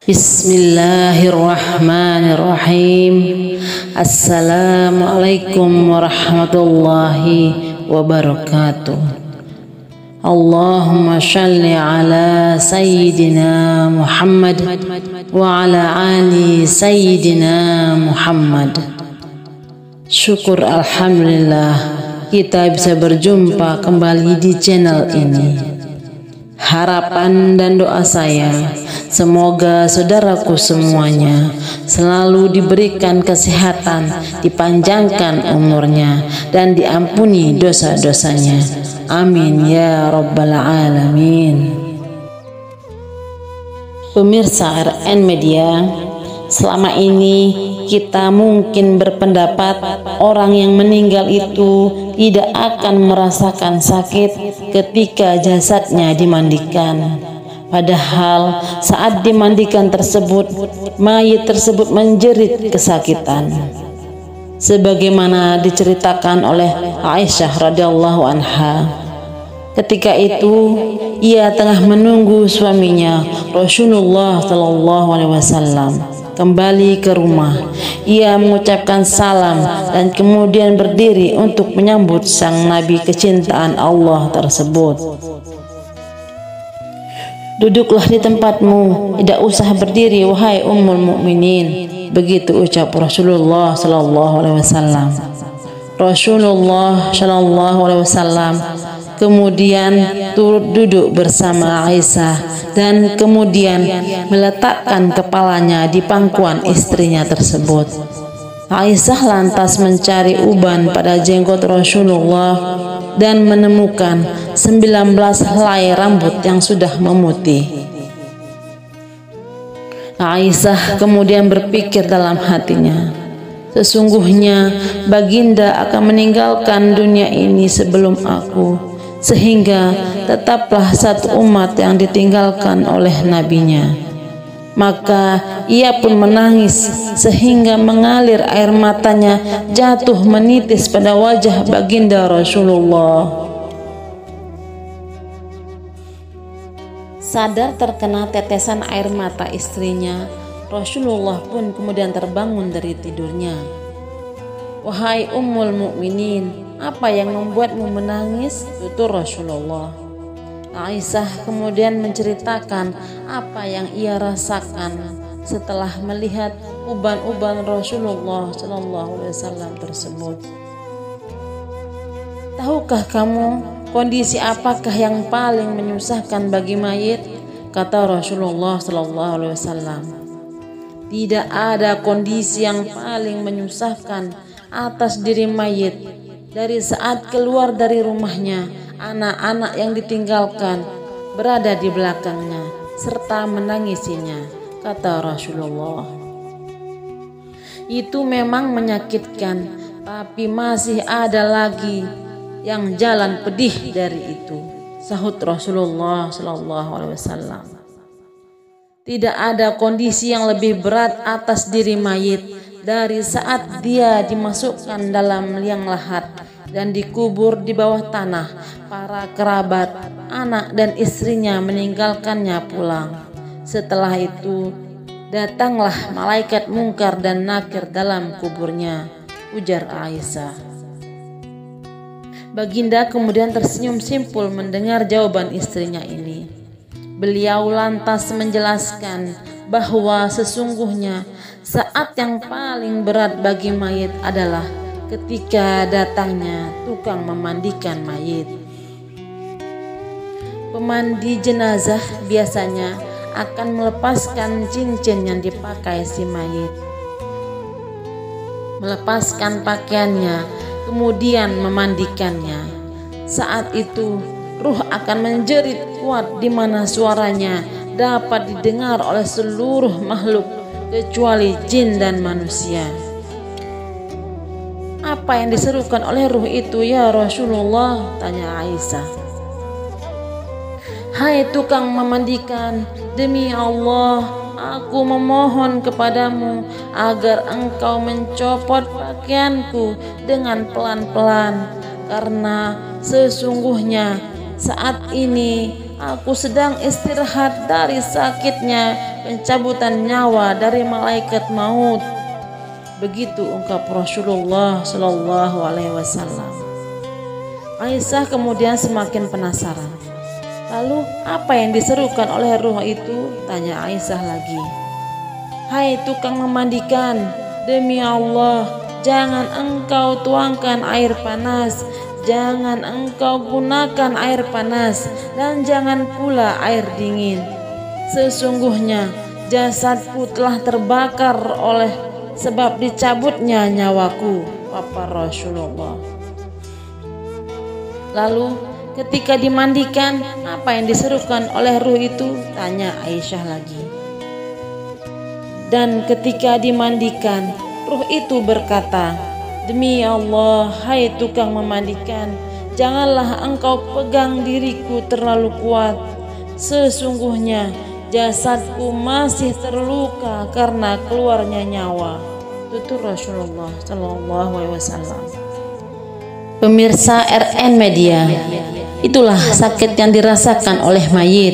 Bismillahirrahmanirrahim. Assalamualaikum warahmatullahi wabarakatuh. Allahumma shalli ala Sayyidina Muhammad wa ala ali Sayyidina Muhammad. Syukur alhamdulillah kita bisa berjumpa kembali di channel ini. Harapan dan doa saya, semoga saudaraku semuanya selalu diberikan kesehatan, dipanjangkan umurnya, dan diampuni dosa-dosanya. Amin ya rabbal alamin. Pemirsa RN Media, selama ini kita mungkin berpendapat orang yang meninggal itu tidak akan merasakan sakit ketika jasadnya dimandikan. Padahal saat dimandikan tersebut, mayit tersebut menjerit kesakitan. Sebagaimana diceritakan oleh Aisyah radhiyallahu anha. Ketika itu ia tengah menunggu suaminya Rasulullah sallallahu alaihi wasallam kembali ke rumah. Ia mengucapkan salam dan kemudian berdiri untuk menyambut sang nabi kecintaan Allah tersebut. Duduklah di tempatmu, tidak usah berdiri wahai ummul mukminin. Begitu ucap Rasulullah sallallahu alaihi wasallam. Rasulullah sallallahu alaihi wasallam kemudian turut duduk bersama Aisyah dan kemudian meletakkan kepalanya di pangkuan istrinya tersebut. Aisyah lantas mencari uban pada jenggot Rasulullah dan menemukan 19 helai rambut yang sudah memutih. Aisyah kemudian berpikir dalam hatinya, sesungguhnya baginda akan meninggalkan dunia ini sebelum aku, sehingga tetaplah satu umat yang ditinggalkan oleh nabinya. Maka ia pun menangis sehingga mengalir air matanya jatuh menitis pada wajah baginda Rasulullah. Sadar terkena tetesan air mata istrinya, Rasulullah pun kemudian terbangun dari tidurnya. Wahai ummul mukminin, apa yang membuatmu menangis? Tutur Rasulullah. Aisyah kemudian menceritakan apa yang ia rasakan setelah melihat uban-uban Rasulullah sallallahu alaihi wasallam tersebut. Tahukah kamu kondisi apakah yang paling menyusahkan bagi mayit? Kata Rasulullah sallallahu alaihi wasallam. Tidak ada kondisi yang paling menyusahkan atas diri mayit dari saat keluar dari rumahnya, anak-anak yang ditinggalkan berada di belakangnya serta menangisinya, kata Rasulullah. Itu memang menyakitkan, tapi masih ada lagi yang jalan pedih dari itu, sahut Rasulullah sallallahu alaihi wasallam. Tidak ada kondisi yang lebih berat atas diri mayit dari saat dia dimasukkan dalam liang lahat dan dikubur di bawah tanah. Para kerabat, anak dan istrinya meninggalkannya pulang. Setelah itu datanglah malaikat mungkar dan nakir dalam kuburnya, ujar Aisyah. Baginda kemudian tersenyum simpul mendengar jawaban istrinya ini. Beliau lantas menjelaskan bahwa sesungguhnya saat yang paling berat bagi mayit adalah ketika datangnya tukang memandikan mayit. Pemandi jenazah biasanya akan melepaskan cincin yang dipakai si mayit, melepaskan pakaiannya, kemudian memandikannya. Saat itu ruh akan menjerit kuat di mana suaranya dapat didengar oleh seluruh makhluk kecuali jin dan manusia. Apa yang diserukan oleh ruh itu ya Rasulullah? Tanya Aisyah. Hai tukang memandikan, demi Allah aku memohon kepadamu agar engkau mencopot pakaianku dengan pelan-pelan, karena sesungguhnya saat ini aku sedang istirahat dari sakitnya pencabutan nyawa dari malaikat maut. Begitu ungkap Rasulullah Shallallahu Alaihi Wasallam. Aisyah kemudian semakin penasaran. Lalu apa yang diserukan oleh ruh itu? Tanya Aisyah lagi. Hai tukang memandikan, demi Allah, jangan engkau tuangkan air panas, jangan engkau gunakan air panas, dan jangan pula air dingin. Sesungguhnya jasadku telah terbakar oleh sebab dicabutnya nyawaku, papa Rasulullah. Lalu ketika dimandikan, apa yang diserukan oleh ruh itu? Tanya Aisyah lagi. Dan ketika dimandikan, ruh itu berkata, demi Allah, hai tukang memandikan, janganlah engkau pegang diriku terlalu kuat. Sesungguhnya jasadku masih terluka karena keluarnya nyawa. Tutur Rasulullah Shallallahu Alaihi Wasallam. Pemirsa RN Media, itulah sakit yang dirasakan oleh mayit.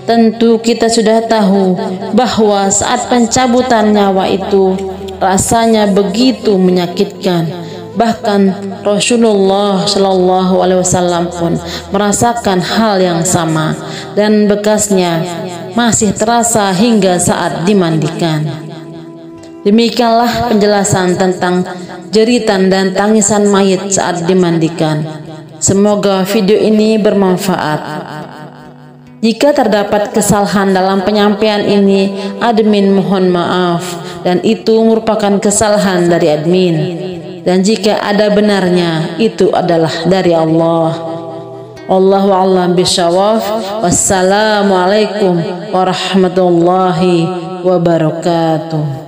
Tentu kita sudah tahu bahwa saat pencabutan nyawa itu rasanya begitu menyakitkan. Bahkan Rasulullah Shallallahu Alaihi Wasallam pun merasakan hal yang sama dan bekasnya masih terasa hingga saat dimandikan. Demikianlah penjelasan tentang jeritan dan tangisan mayit saat dimandikan. Semoga video ini bermanfaat. Jika terdapat kesalahan dalam penyampaian ini, admin mohon maaf, dan itu merupakan kesalahan dari admin. Dan jika ada benarnya, itu adalah dari Allah. Wallahu a'lam bishawab. Wassalamualaikum warahmatullahi wabarakatuh.